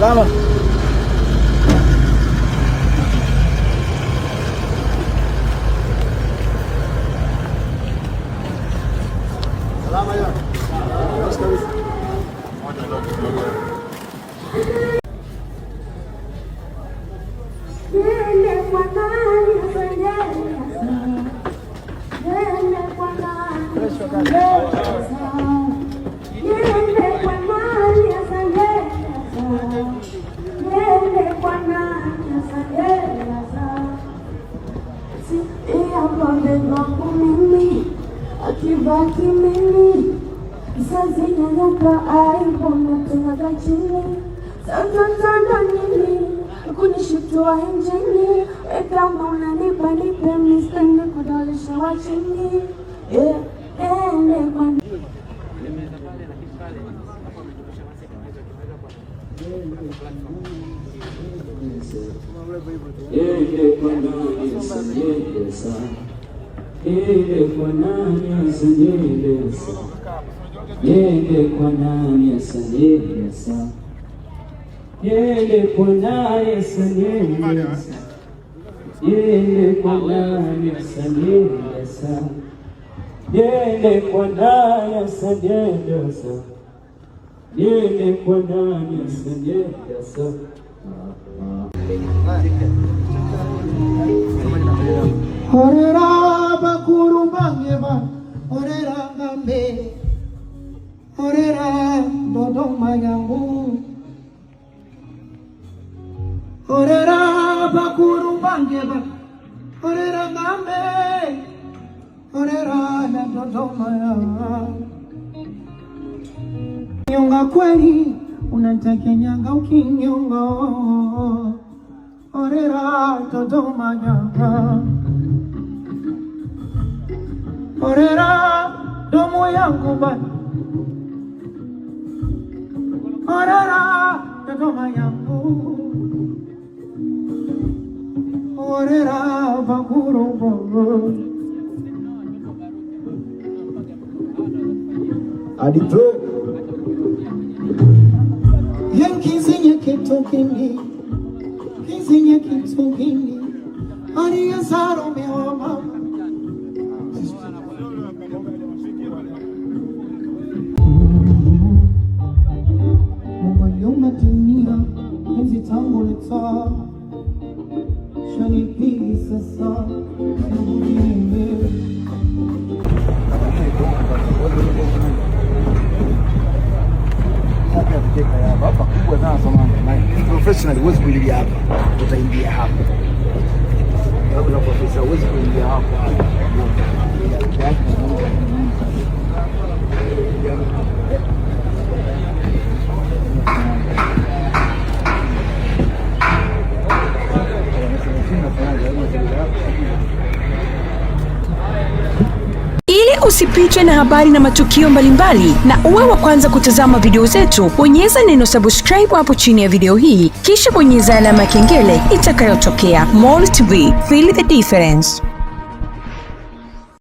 Salama. Salama ya. Akibaki mimi sasa nyanyuka aibu natunga chini sasa nini kunishitoa injini kama unanipa nipe mistake kudalisha wa chini Yende kwa nani asanjeleza, yende kwa nani asanjeleza, yende kwa nani asanjeleza, yende kwa nani asanjeleza, yende kwa nani asanjeleza, yende kwa nani asanjeleza. Orera bakuru bangeba, orera ngambe, orera Dodoma yangu. Orera bakuru bangeba, orera ngambe, orera ya Dodoma yangu. Nyonga kweli, unataka nyanga ukinyonga, orera Dodoma yangu. Orera domo yangu bana, orera Dodoma yangu, orera bakuru bongo. Adito. Yen kizinye kitokini, kizinye kitokini, ariya saro mewa mama. Dunia hizi tangu leta shani pigi sasa hapa kubwa sana samani. Professional huwezi kuingia hapa. Utaingia hapa. Labda professional huwezi kuingia hapa. Ili usipitwe na habari na matukio mbalimbali na uwe wa kwanza kutazama video zetu, bonyeza neno subscribe hapo chini ya video hii, kisha bonyeza alama ya kengele itakayotokea. Molo TV, feel the difference.